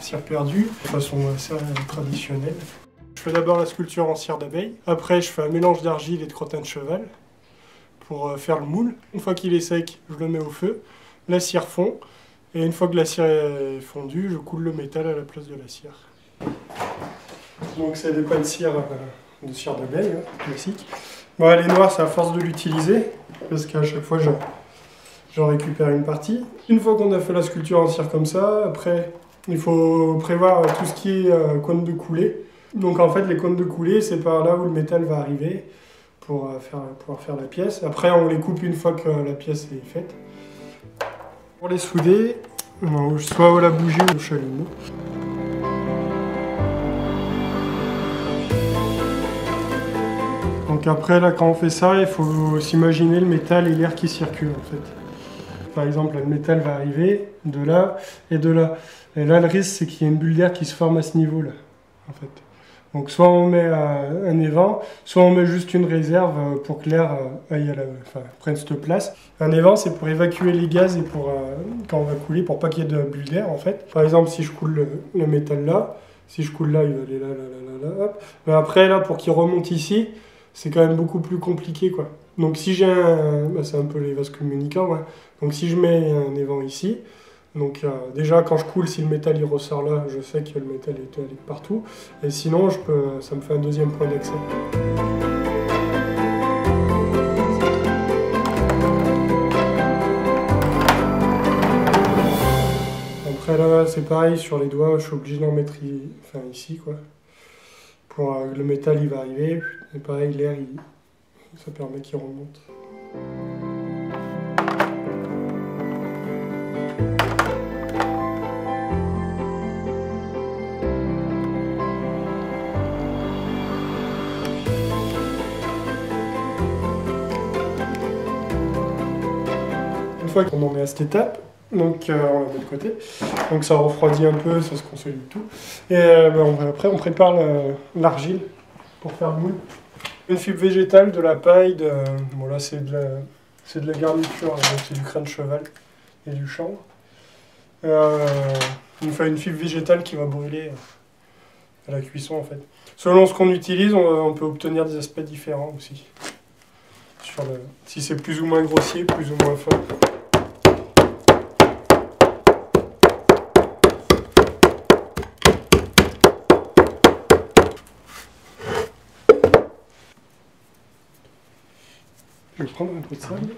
cire perdue, de façon assez traditionnelle. Je fais d'abord la sculpture en cire d'abeille. Après, je fais un mélange d'argile et de crottin de cheval pour faire le moule. Une fois qu'il est sec, je le mets au feu. La cire fond. Et une fois que la cire est fondue, je coule le métal à la place de la cire. Donc c'est des pans de cire d'abeille, classique. Bon, elle est noire, c'est à force de l'utiliser, parce qu'à chaque fois j'en récupère une partie. Une fois qu'on a fait la sculpture en cire comme ça, après il faut prévoir tout ce qui est cône de coulée. Donc en fait les cônes de coulée, c'est par là où le métal va arriver pour pouvoir faire la pièce. Après on les coupe une fois que la pièce est faite. Pour les souder, soit à la bougie ou au chalumeau. Donc après, là, quand on fait ça, il faut s'imaginer le métal et l'air qui circulent, en fait. Par exemple, le métal va arriver de là et de là. Et là, le risque, c'est qu'il y ait une bulle d'air qui se forme à ce niveau-là, en fait. Donc soit on met un évent, soit on met juste une réserve pour que l'air prenne cette place. Un évent, c'est pour évacuer les gaz et pour, quand on va couler, pour pas qu'il y ait de bulle d'air, en fait. Par exemple, si je coule le métal là, si je coule là, il va aller là, hop. Mais après, là, pour qu'il remonte ici, c'est quand même beaucoup plus compliqué, quoi. Donc si j'ai c'est un peu les vases communicants, ouais. Donc si je mets un évent ici, donc déjà quand je coule, si le métal il ressort là, je sais que le métal est allé partout. Et sinon, ça me fait un deuxième point d'accès. Après là, c'est pareil, sur les doigts, je suis obligé d'en mettre ici, quoi. Pour le métal, il va arriver, et pareil, l'air, ça permet qu'il remonte. Une fois qu'on en est à cette étape, donc on la met de côté, donc ça refroidit un peu, ça se consolide tout. Et après on prépare l'argile pour faire le moule. Une fibre végétale, de la paille, bon là c'est de la garniture, c'est du crin de cheval et du chanvre. Une fibre végétale qui va brûler à la cuisson en fait. Selon ce qu'on utilise, on peut obtenir des aspects différents aussi. Si c'est plus ou moins grossier, plus ou moins fin. Je vais prendre un peu de sable.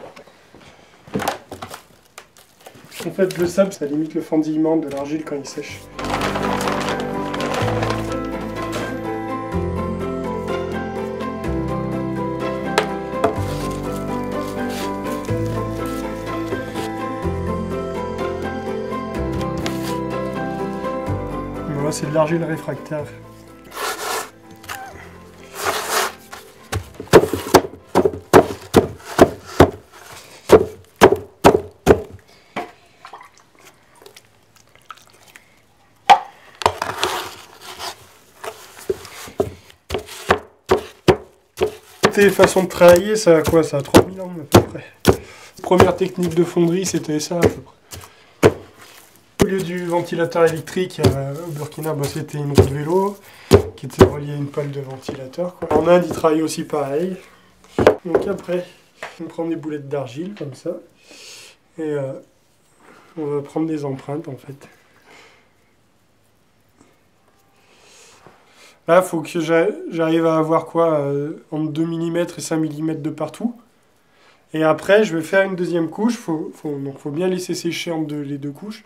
En fait, le sable, ça limite le fendillement de l'argile quand il sèche. Voilà, c'est de l'argile réfractaire. Façon de travailler, ça a quoi? Ça a 3000 ans à peu près. Première technique de fonderie, c'était ça à peu près. Au lieu du ventilateur électrique, au Burkina, c'était une roue de vélo qui était reliée à une pale de ventilateur, quoi. En Inde, ils travaillent aussi pareil. Donc après, on prend des boulettes d'argile comme ça et on va prendre des empreintes en fait. Là, il faut que j'arrive à avoir quoi, entre 2 mm et 5 mm de partout. Et après, je vais faire une deuxième couche. Donc, faut bien laisser sécher entre les deux couches.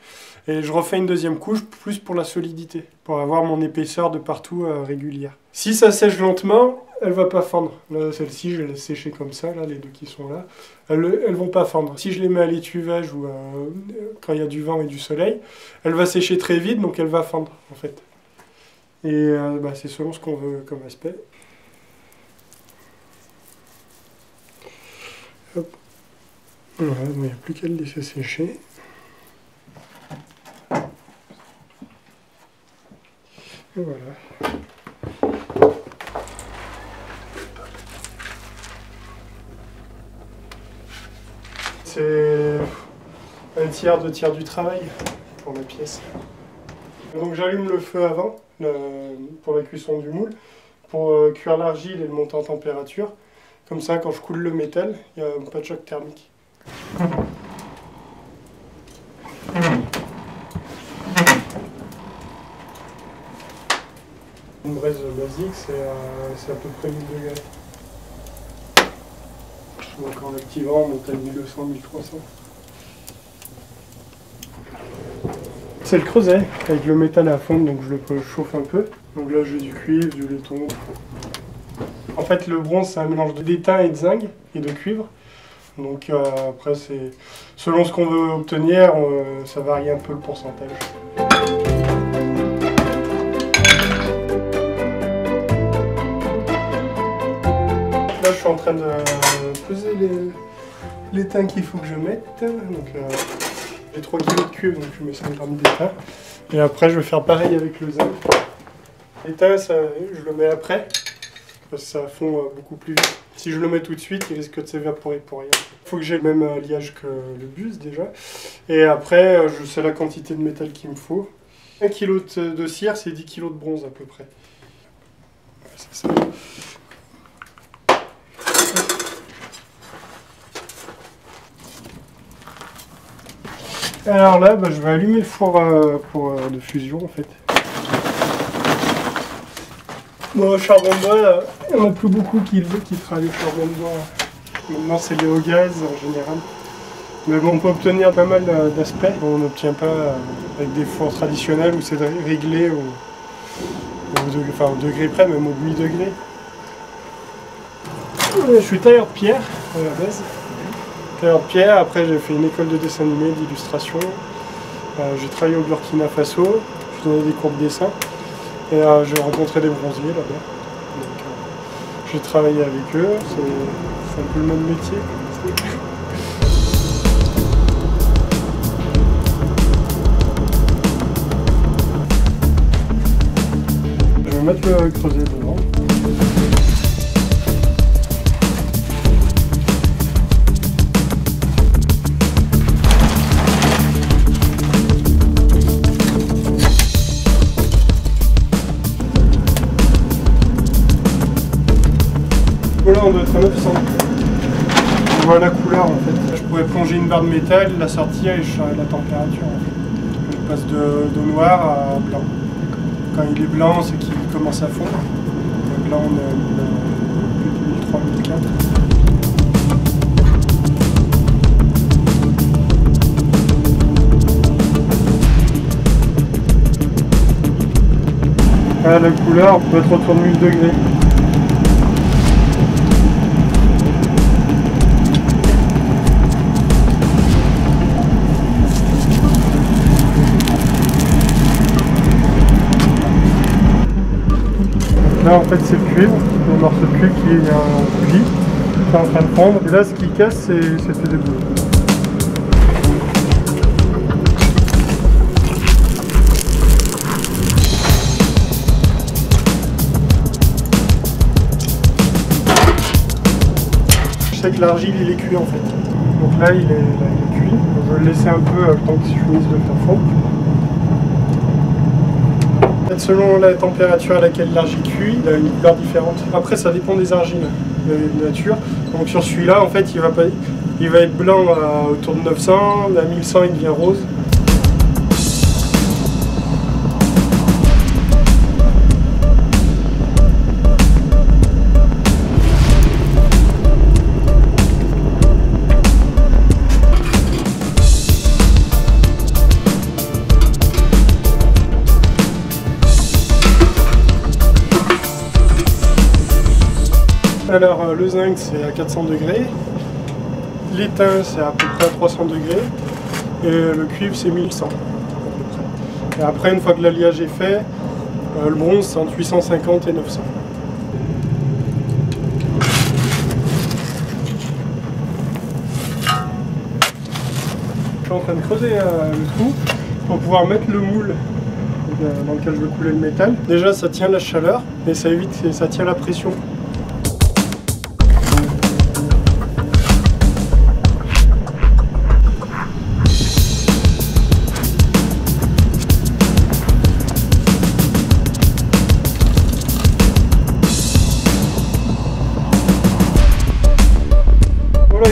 Et je refais une deuxième couche, plus pour la solidité, pour avoir mon épaisseur de partout régulière. Si ça sèche lentement, elle va pas fendre. Là, celle-ci, je vais la sécher comme ça, là, les deux qui sont là. Elles vont pas fendre. Si je les mets à l'étuvage ou quand il y a du vent et du soleil, elle va sécher très vite, donc elle va fendre, en fait. Et c'est selon ce qu'on veut comme aspect. Hop. Voilà, il n'y a plus qu'à le laisser sécher. Et voilà. C'est un tiers, 2 tiers du travail pour la pièce. Donc j'allume le feu avant pour la cuisson du moule, pour cuire l'argile et le monter en température. Comme ça, quand je coule le métal, il n'y a pas de choc thermique. Une braise basique, c'est à peu près 1000 degrés. Donc en activant, on monte à 1200-1300. C'est le creuset, avec le métal à fond, donc je le chauffe un peu. Donc là j'ai du cuivre, du laiton. En fait le bronze c'est un mélange d'étain et de zinc et de cuivre. Donc après c'est selon ce qu'on veut obtenir, ça varie un peu le pourcentage. Là je suis en train de peser l'étain qu'il faut que je mette. Donc j'ai 3 kg de cuivre, donc je mets 5 g d'étain. Et après je vais faire pareil avec le zinc. L'étain je le mets après, parce que ça fond beaucoup plus vite. Si je le mets tout de suite, il risque de s'évaporer pour rien. Il faut que j'ai le même alliage que le bus déjà. Et après, je sais la quantité de métal qu'il me faut. 1 kg de cire, c'est 10 kg de bronze à peu près. C'est ça. Alors là, je vais allumer le four de fusion en fait. Bon, au charbon de bois, là, il n'y en a plus beaucoup qui travaillent au charbon de bois. Maintenant, c'est les au gaz en général. Mais bon, on peut obtenir pas mal d'aspects. On n'obtient pas avec des fours traditionnels où c'est réglé au degré près, même au demi-degré. Je suis tailleur de pierre à la base. Tailleur de pierre, après j'ai fait une école de dessin animé, d'illustration. J'ai travaillé au Burkina Faso, je donnais des cours de dessin. Et j'ai rencontré des bronziers là-bas. J'ai travaillé avec eux, c'est un peu le même métier. Je vais mettre le creuset dedans. Là on doit être à 900. On voit la couleur en fait. Je pourrais plonger une barre de métal, la sortir et je changerai la température. En fait. Je passe de noir à blanc. Quand il est blanc, c'est qu'il commence à fondre. Donc là on est à 1003, 1004. Ah, la couleur peut être autour de 1000 degrés. Là en fait c'est le cuivre, le morceau de cuivre qui est en cuit, qui est en train de fondre. Et là ce qui casse c'est ce début. Je sais que l'argile il est cuit en fait. Donc là il est cuit. Je vais le laisser un peu le temps que je finisse de le faire fondre. Selon la température à laquelle l'argile cuit, il a une couleur différente. Après, ça dépend des argiles de nature. Donc sur celui-là, en fait, il va être blanc autour de 900, à 1100, il devient rose. Alors le zinc c'est à 400 degrés, l'étain c'est à peu près à 300 degrés et le cuivre c'est 1100 à peu près. Et après une fois que l'alliage est fait, le bronze c'est entre 850 et 900. Je suis en train de creuser le trou pour pouvoir mettre le moule dans lequel je veux couler le métal. Déjà ça tient la chaleur et ça évite et ça tient la pression.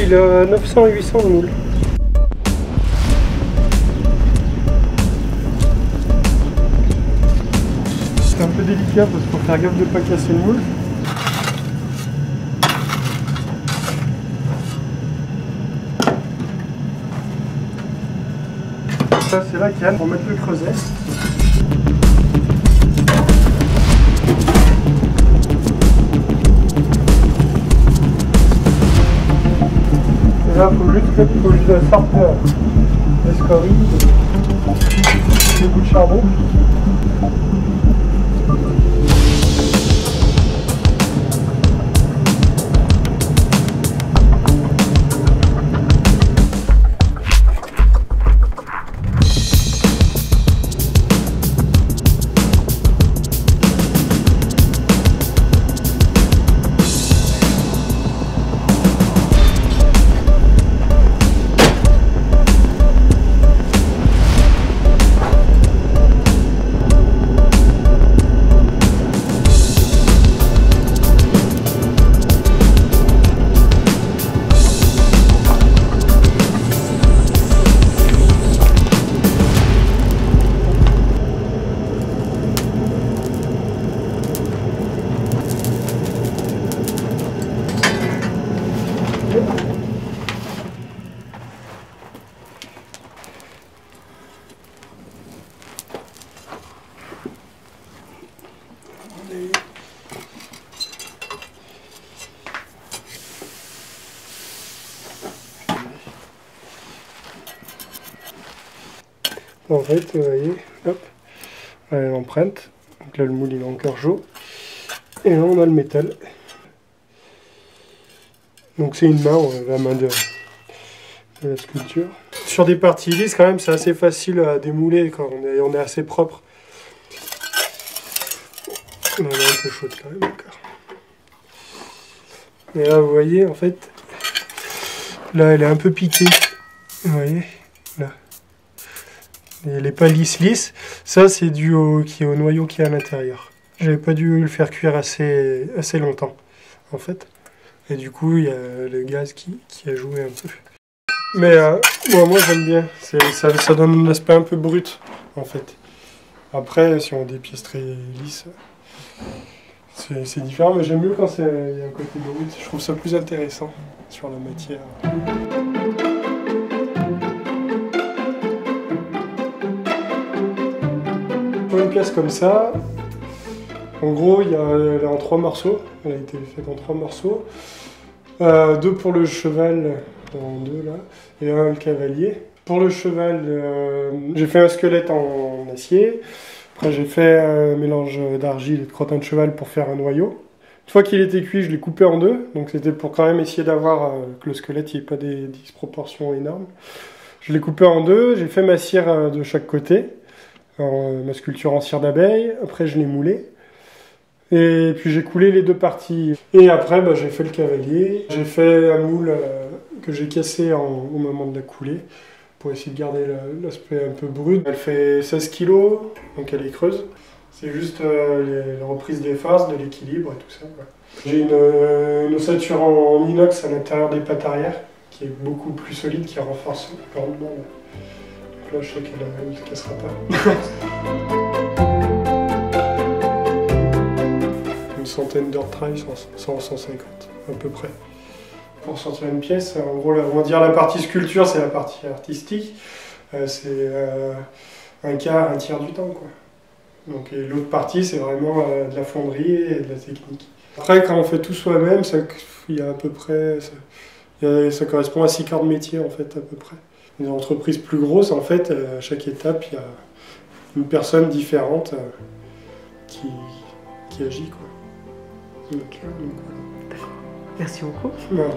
il a 900-800 le moule. C'est un peu délicat parce qu'il faut faire gaffe de ne pas casser le moule. Ça c'est la canne pour mettre le creuset. Et là il faut juste sortir les scories, les bouts de charbon. En fait, vous voyez, hop, voilà l'empreinte. Donc là, le moule il est encore chaud. Et là, on a le métal. Donc c'est une main, la main de la sculpture. Sur des parties lisses, quand même, c'est assez facile à démouler quand on est assez propre. Elle est un peu chaude quand même encore. Et là, vous voyez, en fait, là, elle est un peu piquée. Vous voyez, là. Elle n'est pas lisse. Ça, c'est dû au noyau qui est à l'intérieur. J'avais pas dû le faire cuire assez longtemps, en fait. Et du coup, il y a le gaz qui a joué un peu. Mais moi j'aime bien. Ça donne un aspect un peu brut, en fait. Après, si on a des pièces très lisses, c'est différent. Mais j'aime mieux quand il y a un côté brut. Je trouve ça plus intéressant sur la matière. Pour une pièce comme ça, en gros, elle est en 3 morceaux. Elle a été faite en 3 morceaux. 2 pour le cheval, en 2 là, et 1 le cavalier. Pour le cheval, j'ai fait un squelette en acier. Après, j'ai fait un mélange d'argile et de crottin de cheval pour faire un noyau. Une fois qu'il était cuit, je l'ai coupé en 2. Donc c'était pour quand même essayer d'avoir que le squelette n'ait pas des disproportions énormes. Je l'ai coupé en 2. J'ai fait ma cire de chaque côté. Ma sculpture en cire d'abeille. Après, je l'ai moulé. Et puis j'ai coulé les 2 parties. Et après, j'ai fait le cavalier. J'ai fait un moule que j'ai cassé au moment de la couler pour essayer de garder l'aspect un peu brut. Elle fait 16 kg, donc elle est creuse. C'est juste les reprises des faces, de l'équilibre et tout ça. J'ai une ossature en inox à l'intérieur des pattes arrière qui est beaucoup plus solide, qui renforce le rendement. Donc là, je sais qu'elle ne se cassera pas. Une centaine d'heures de travail, 150 à peu près. Pour sortir une pièce, en gros, on va dire la partie sculpture, c'est la partie artistique. C'est un quart, un tiers du temps, quoi. Donc l'autre partie, c'est vraiment de la fonderie et de la technique. Après, quand on fait tout soi-même, il y a à peu près, ça correspond à 6 quarts de métier, en fait, à peu près. Les entreprises plus grosses, en fait, à chaque étape, il y a une personne différente qui agit, quoi. Donc, voilà. Merci beaucoup. Ouais,